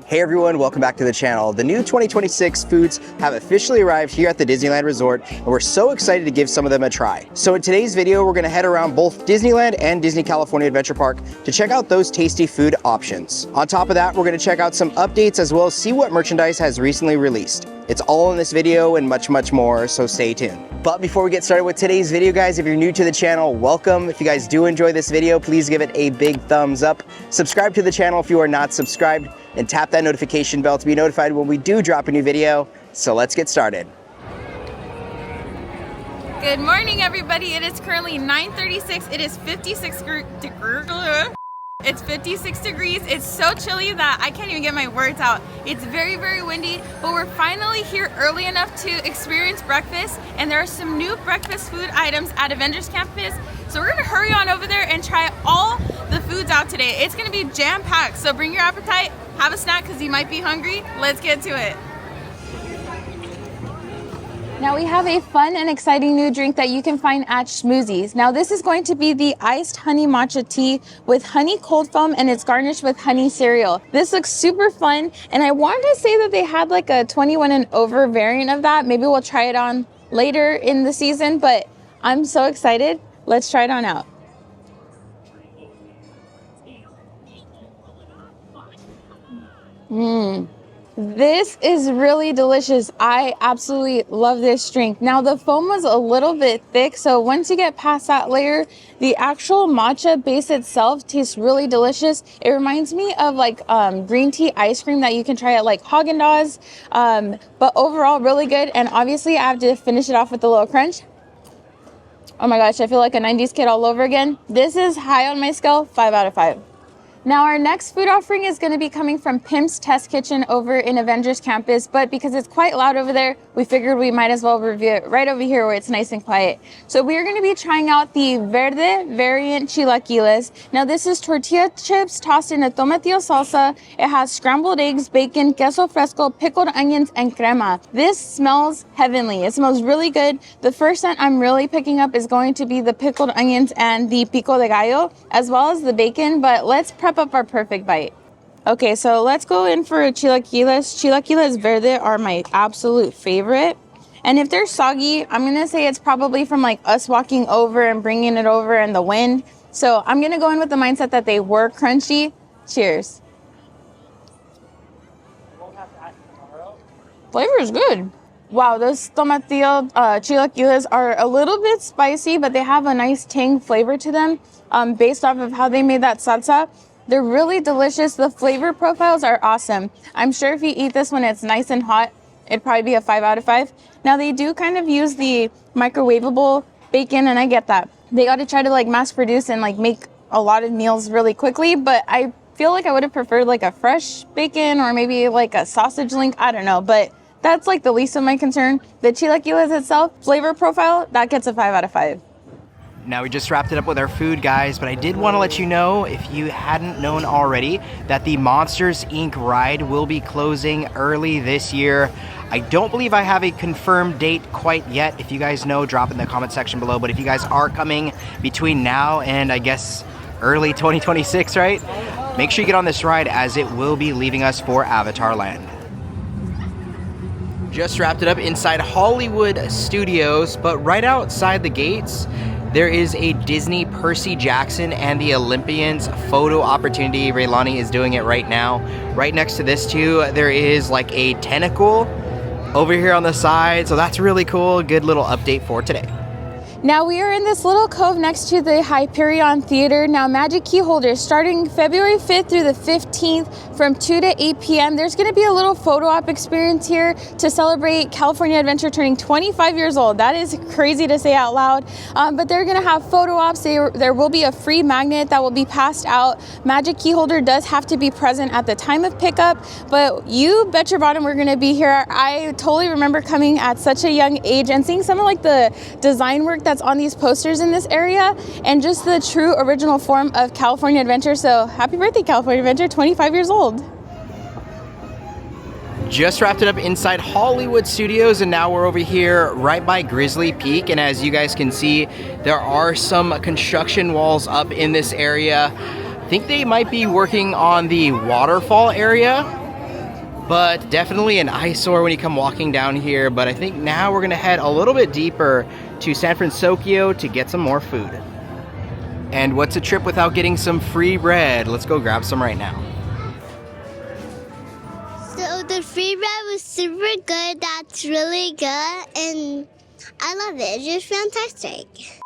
Hey everyone, welcome back to the channel. The new 2026 foods have officially arrived here at the Disneyland Resort, and we're so excited to give some of them a try. So in today's video, we're gonna head around both Disneyland and Disney California Adventure Park to check out those tasty food options. On top of that, we're gonna check out some updates as well as see what merchandise has recently released. It's all in this video and much, much more, so stay tuned. But before we get started with today's video, guys, if you're new to the channel, welcome. If you guys do enjoy this video, please give it a big thumbs up. Subscribe to the channel if you are not subscribed, and tap that notification bell to be notified when we do drop a new video. So let's get started. Good morning, everybody. It is currently 9:36. It is 56 degrees. It's so chilly that I can't even get my words out. It's very, very windy, but we're finally here early enough to experience breakfast, and there are some new breakfast food items at Avengers Campus. So we're gonna hurry on over there and try all the foods out today. It's gonna be jam-packed, so bring your appetite, have a snack because you might be hungry. Let's get to it. Now we have a fun and exciting new drink that you can find at Schmoozie's. Now this is going to be the iced honey matcha tea with honey cold foam, and it's garnished with honey cereal. This looks super fun, and I wanted to say that they had like a 21 and over variant of that. Maybe we'll try it on later in the season, but I'm so excited. Let's try it on out. This is really delicious. I absolutely love this drink. Now the foam was a little bit thick, so once you get past that layer, the actual matcha base itself tastes really delicious. It reminds me of like green tea ice cream that you can try at like Haagen-Dazs, but overall really good. And obviously I have to finish it off with a little crunch. Oh my gosh, I feel like a 90s kid all over again. This is high on my scale, 5 out of 5. Now our next food offering is going to be coming from Pimp's Test Kitchen over in Avengers Campus, but because it's quite loud over there, we figured we might as well review it right over here where it's nice and quiet. So we are going to be trying out the Verde variant chilaquiles. Now this is tortilla chips tossed in a tomatillo salsa. It has scrambled eggs, bacon, queso fresco, pickled onions, and crema. This smells heavenly. It smells really good. The first scent I'm really picking up is going to be the pickled onions and the pico de gallo, as well as the bacon, but let's prep up our perfect bite. Okay, so let's go in for chilaquiles. Chilaquiles verde are my absolute favorite. And if they're soggy, I'm gonna say it's probably from like us walking over and bringing it over in the wind. So I'm gonna go in with the mindset that they were crunchy. Cheers. Flavor is good. Wow, those tomatillo chilaquiles are a little bit spicy, but they have a nice tang flavor to them based off of how they made that salsa. They're really delicious. The flavor profiles are awesome. I'm sure if you eat this when it's nice and hot, it'd probably be a 5 out of 5. Now they do kind of use the microwavable bacon, and I get that. They got to try to like mass produce and like make a lot of meals really quickly, but I feel like I would have preferred like a fresh bacon or maybe like a sausage link. I don't know, but that's like the least of my concern. The chilaquiles itself, flavor profile, that gets a 5 out of 5. Now we just wrapped it up with our food, guys, but I did want to let you know, if you hadn't known already, that the Monsters Inc. ride will be closing early this year. I don't believe I have a confirmed date quite yet. If you guys know, drop it in the comment section below. But if you guys are coming between now and I guess early 2026, right? Make sure you get on this ride as it will be leaving us for Avatar Land. Just wrapped it up inside Hollywood Studios, but right outside the gates, there is a Disney Percy Jackson and the Olympians photo opportunity. Raylani is doing it right now. Right next to this too, there is like a tentacle over here on the side. So that's really cool. Good little update for today. Now we are in this little cove next to the Hyperion Theater. Now Magic Key Holders starting February 5th through the 15th from 2 to 8 p.m. There's going to be a little photo op experience here to celebrate California Adventure turning 25 years old. That is crazy to say out loud, but they're going to have photo ops. There will be a free magnet that will be passed out. Magic Key Holder does have to be present at the time of pickup, but you bet your bottom we're going to be here. I totally remember coming at such a young age and seeing some of like the design work that's on these posters in this area and just the true original form of California Adventure. So happy birthday, California Adventure, 25 years old. Just wrapped it up inside Hollywood Studios, and now we're over here right by Grizzly Peak. And as you guys can see, there are some construction walls up in this area. I think they might be working on the waterfall area. but definitely an eyesore when you come walking down here. But I think now we're gonna head a little bit deeper to San Francisco to get some more food. And what's a trip without getting some free bread? Let's go grab some right now. So the free bread was super good. That's really good. And I love it. It's just fantastic.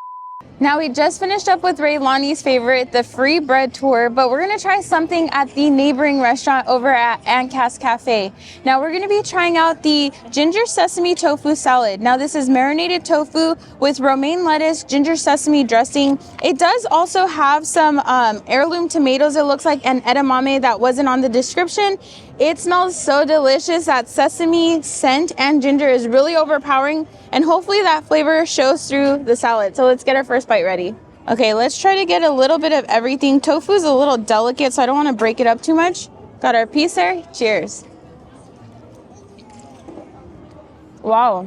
Now we just finished up with Raylani's favorite, the free bread tour, but we're gonna try something at the neighboring restaurant over at Anca's Cafe. Now we're gonna be trying out the ginger sesame tofu salad. Now this is marinated tofu with romaine lettuce, ginger sesame dressing. It does also have some heirloom tomatoes, it looks like, and edamame that wasn't on the description. It smells so delicious. That sesame scent and ginger is really overpowering, and hopefully that flavor shows through the salad. So let's get our first bite ready. Okay, let's try to get a little bit of everything. Tofu is a little delicate, so I don't want to break it up too much. Got our piece there. Cheers. Wow.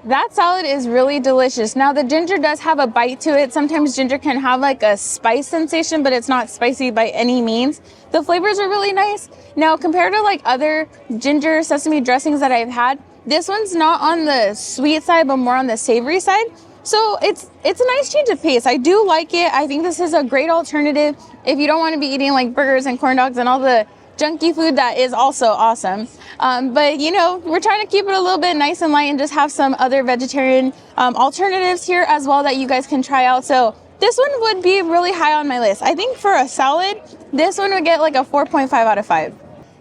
That salad is really delicious. Now the ginger does have a bite to it. Sometimes ginger can have like a spice sensation, but it's not spicy by any means. The flavors are really nice. Now compared to like other ginger sesame dressings that I've had, this one's not on the sweet side, but more on the savory side. So it's a nice change of pace. I do like it. I think this is a great alternative if you don't want to be eating like burgers and corn dogs and all the junky food that is also awesome. But you know, we're trying to keep it a little bit nice and light and just have some other vegetarian alternatives here as well that you guys can try out. So this one would be really high on my list. I think for a salad, this one would get like a 4.5 out of 5.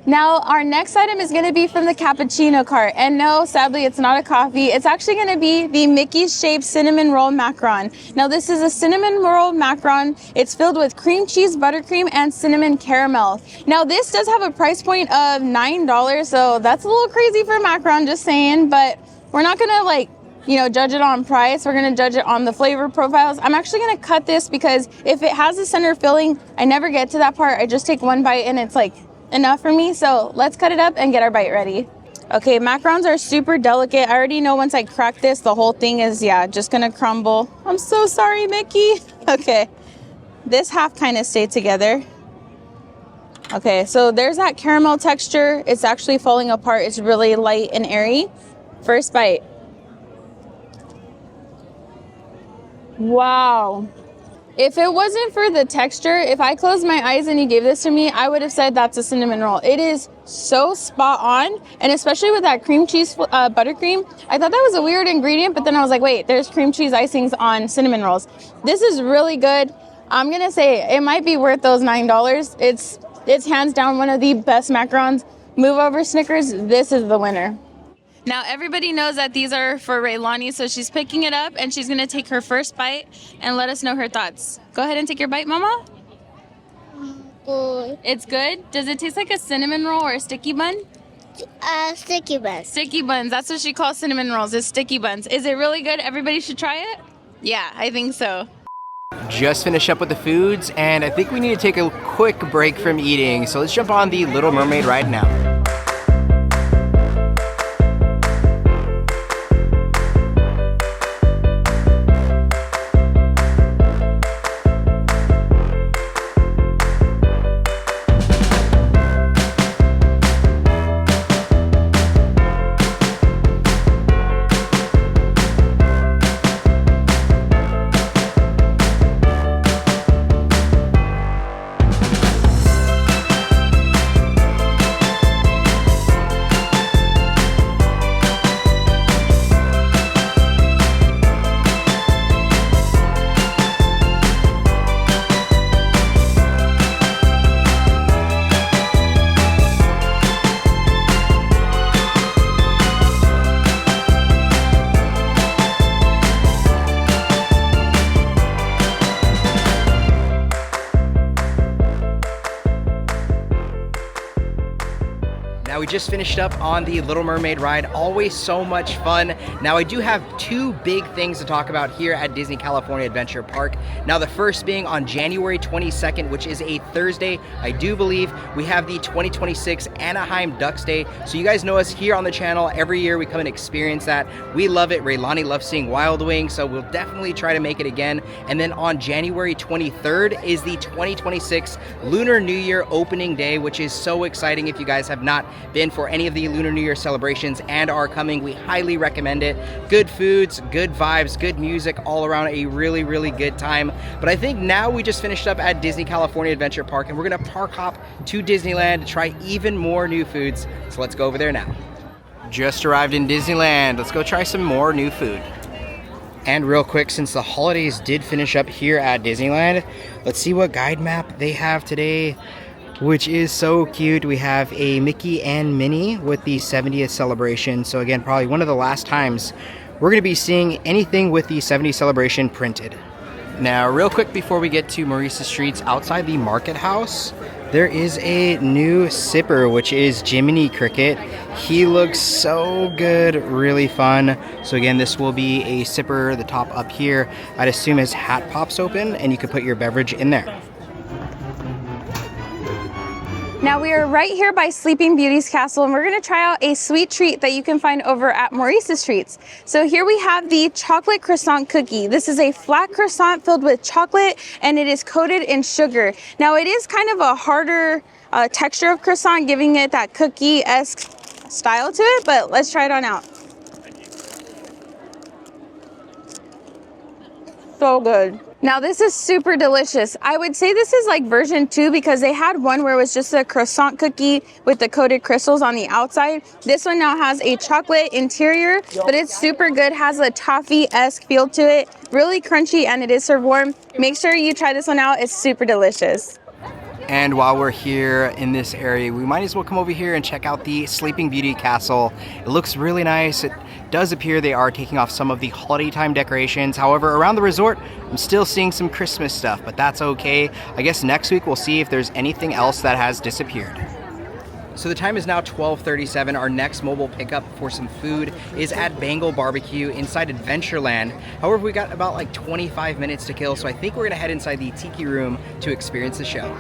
Now, our next item is gonna be from the cappuccino cart. And no, sadly, it's not a coffee. It's actually gonna be the Mickey-shaped cinnamon roll macaron. Now, this is a cinnamon roll macaron. It's filled with cream cheese, buttercream, and cinnamon caramel. Now, this does have a price point of $9, so that's a little crazy for macaron, just saying. But we're not gonna judge it on price. We're gonna judge it on the flavor profiles. I'm actually gonna cut this because if it has a center filling, I never get to that part. I just take one bite and it's like enough for me. So let's cut it up and get our bite ready. Okay, macarons are super delicate. I already know once I crack this, the whole thing is, just gonna crumble. I'm so sorry, Mickey. Okay, this half kind of stayed together. Okay, so there's that caramel texture. It's actually falling apart. It's really light and airy. First bite. Wow. If it wasn't for the texture, if I closed my eyes and you gave this to me, I would have said that's a cinnamon roll. It is so spot on, and especially with that cream cheese buttercream. I thought that was a weird ingredient, but then I was like, wait, there's cream cheese icings on cinnamon rolls. This is really good. I'm gonna say it might be worth those $9. It's hands down one of the best macarons. Move over, Snickers. This is the winner. Now everybody knows that these are for Raylani, so she's picking it up and she's gonna take her first bite and let us know her thoughts. Go ahead and take your bite, Mama. Good. It's good? Does it taste like a cinnamon roll or a sticky bun? Sticky buns. Sticky buns, that's what she calls cinnamon rolls, is sticky buns. Is it really good? Everybody should try it? Yeah, I think so. Just finished up with the foods, and I think we need to take a quick break from eating. So let's jump on the Little Mermaid ride now. Now we just finished up on the Little Mermaid ride. Always so much fun. Now I do have two big things to talk about here at Disney California Adventure Park. Now the first being on January 22nd, which is a Thursday, I do believe, we have the 2026 Anaheim Ducks Day. So you guys know us here on the channel. Every year we come and experience that. We love it. Raylani loves seeing Wild Wings, so we'll definitely try to make it again. And then on January 23rd is the 2026 Lunar New Year opening day, which is so exciting. If you guys have not been for any of the Lunar New Year celebrations and are coming, we highly recommend it. Good foods, good vibes, good music, all around a really, really good time. But I think now we just finished up at Disney California Adventure Park, and we're gonna park hop to Disneyland to try even more new foods. So let's go over there now. Just arrived in Disneyland. Let's go try some more new food. And real quick, since the holidays did finish up here at Disneyland, let's see what guide map they have today, which is so cute. We have a Mickey and Minnie with the 70th celebration. So again, probably one of the last times we're gonna be seeing anything with the 70th celebration printed. Now, real quick before we get to Maurice's Streets, outside the market house, there is a new sipper, which is Jiminy Cricket. He looks so good, really fun. So again, this will be a sipper, the top up here. I'd assume his hat pops open and you can put your beverage in there. Now we are right here by Sleeping Beauty's castle, and we're gonna try out a sweet treat that you can find over at Maurice's Treats. So here we have the chocolate croissant cookie. This is a flat croissant filled with chocolate, and it is coated in sugar. Now it is kind of a harder texture of croissant, giving it that cookie-esque style to it, but let's try it on out. So good. Now this is super delicious. I would say this is like version 2 because they had one where it was just a croissant cookie with the coated crystals on the outside. This one now has a chocolate interior, but it's super good, has a toffee-esque feel to it, really crunchy, and it is served warm. Make sure you try this one out, it's super delicious. And while we're here in this area, we might as well come over here and check out the Sleeping Beauty Castle. It looks really nice. It does appear they are taking off some of the holiday time decorations. However, around the resort, I'm still seeing some Christmas stuff, but that's okay. I guess next week we'll see if there's anything else that has disappeared. So the time is now 12:37. Our next mobile pickup for some food is at Bengal Barbecue inside Adventureland. However, we got about like 25 minutes to kill, so I think we're gonna head inside the Tiki Room to experience the show.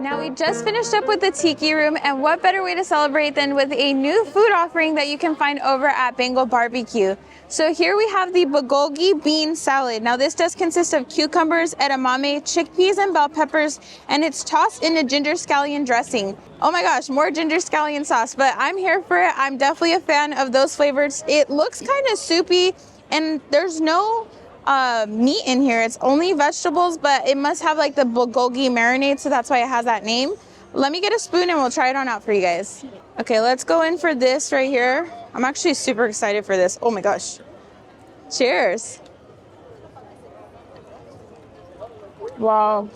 Now we just finished up with the Tiki Room, and what better way to celebrate than with a new food offering that you can find over at Bengal Barbecue. So here we have the Bulgogi bean salad. Now this does consist of cucumbers, edamame, chickpeas, and bell peppers, and it's tossed in a ginger scallion dressing. Oh my gosh, more ginger scallion sauce, but I'm here for it. I'm definitely a fan of those flavors. It looks kind of soupy, and there's no meat in here. It's only vegetables, but it must have like the bulgogi marinade, so that's why it has that name. Let me get a spoon and we'll try it on out for you guys. Okay, let's go in for this right here. I'm actually super excited for this. Oh my gosh. Cheers. Wow.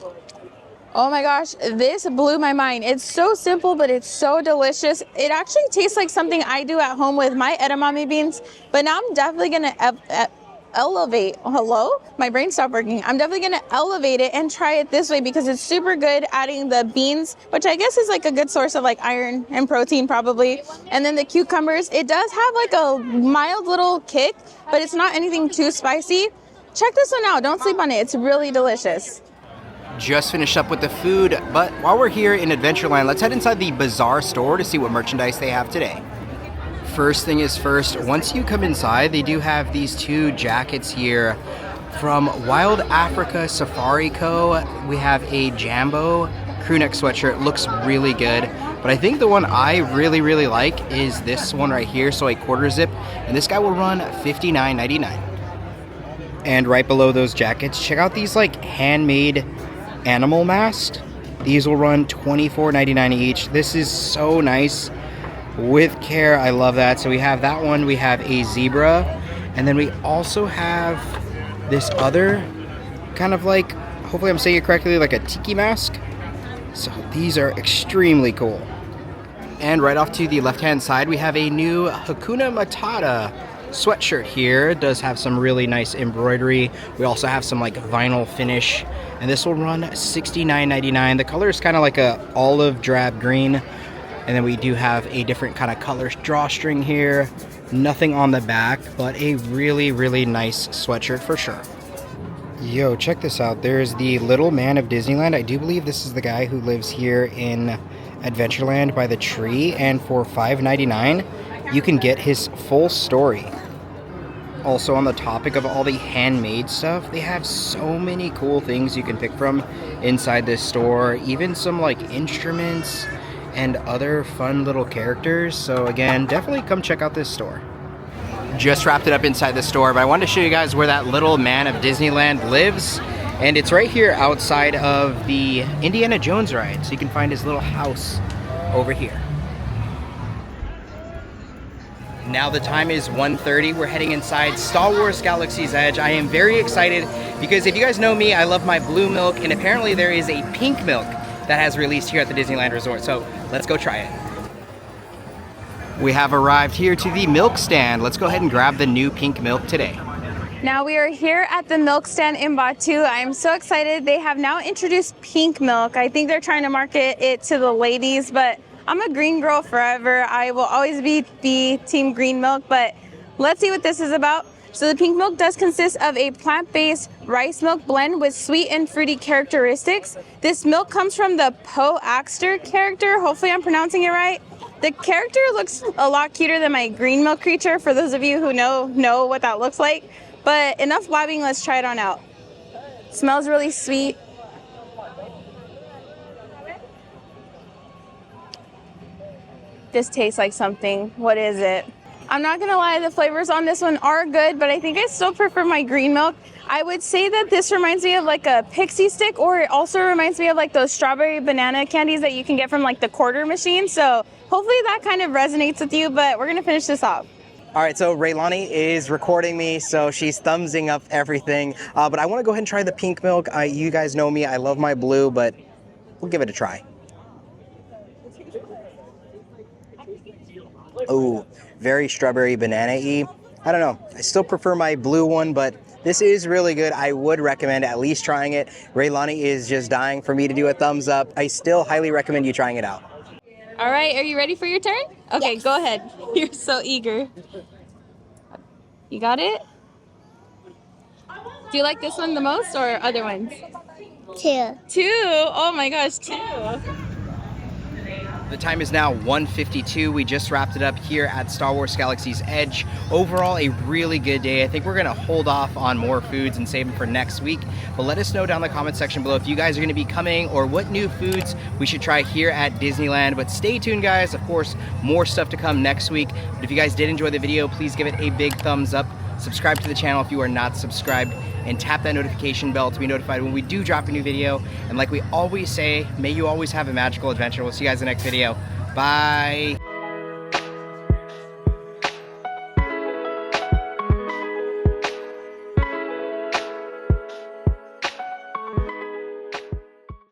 Oh my gosh, this blew my mind. It's so simple, but it's so delicious. It actually tastes like something I do at home with my edamame beans, but now I'm definitely gonna elevate. Hello? My brain stopped working. I'm definitely gonna elevate it and try it this way because it's super good, adding the beans, which I guess is like a good source of like iron and protein probably. And then the cucumbers, it does have like a mild little kick, but it's not anything too spicy. Check this one out. Don't sleep on it. It's really delicious. Just finished up with the food, but while we're here in Adventureland, let's head inside the Bazaar store to see what merchandise they have today. First thing is first, once you come inside, they do have these two jackets here from Wild Africa Safari Co. We have a Jambo crewneck sweatshirt. Looks really good, but I think the one I really like is this one right here, so a quarter zip, and this guy will run $59.99. And right below those jackets, check out these like handmade animal masks. These will run $24.99 each. This is so nice. With care, I love that. So we have that one, we have a zebra, and then we also have this other kind of like, hopefully I'm saying it correctly, like a tiki mask. So these are extremely cool. And right off to the left hand side, we have a new Hakuna Matata sweatshirt here. It does have some really nice embroidery. We also have some like vinyl finish, and this will run $69.99. The color is kind of like a olive drab green. And then we do have a different kind of color drawstring here. Nothing on the back, but a really, really nice sweatshirt for sure. Yo, check this out. There's the little man of Disneyland. I do believe this is the guy who lives here in Adventureland by the tree, and for $5.99 you can get his full story. Also, on the topic of all the handmade stuff, they have so many cool things you can pick from inside this store, even some like instruments and other fun little characters. So again, definitely come check out this store. Just wrapped it up inside the store, but I wanted to show you guys where that little man of Disneyland lives. And it's right here outside of the Indiana Jones ride. So you can find his little house over here. Now the time is 1:30. We're heading inside Star Wars Galaxy's Edge. I am very excited because if you guys know me, I love my blue milk, and apparently there is a pink milk that has released here at the Disneyland Resort. So let's go try it. We have arrived here to the milk stand. Let's go ahead and grab the new pink milk today. Now we are here at the milk stand in Batuu. I am so excited. They have now introduced pink milk. I think they're trying to market it to the ladies, but I'm a green girl forever. I will always be team green milk, but let's see what this is about. So the pink milk does consist of a plant-based rice milk blend with sweet and fruity characteristics. This milk comes from the Poaxter character. Hopefully I'm pronouncing it right. The character looks a lot cuter than my green milk creature, for those of you who know what that looks like. But enough blabbing, let's try it on out. Smells really sweet. This tastes like something. What is it? I'm not gonna lie, the flavors on this one are good, but I think I still prefer my green milk. I would say that this reminds me of like a pixie stick, or it also reminds me of like those strawberry banana candies that you can get from like the quarter machine. So hopefully that kind of resonates with you, but we're gonna finish this off. All right, so Raylani is recording me, so she's thumbsing up everything. But I want to go ahead and try the pink milk. You guys know me, I love my blue, but we'll give it a try. Oh, very strawberry banana-y. I don't know, I still prefer my blue one, but this is really good. I would recommend at least trying it. Raylani is just dying for me to do a thumbs up. I still highly recommend you trying it out. All right, are you ready for your turn? Okay, yes. Go ahead. You're so eager. You got it? Do you like this one the most or other ones? Two. Two? Oh my gosh, two. The time is now 1:52. We just wrapped it up here at Star Wars Galaxy's Edge. Overall, a really good day. I think we're gonna hold off on more foods and save them for next week. But let us know down in the comment section below if you guys are gonna be coming or what new foods we should try here at Disneyland. But stay tuned, guys. Of course, more stuff to come next week. But if you guys did enjoy the video, please give it a big thumbs up. Subscribe to the channel if you are not subscribed, and tap that notification bell to be notified when we do drop a new video. And like we always say, may you always have a magical adventure. We'll see you guys in the next video. Bye.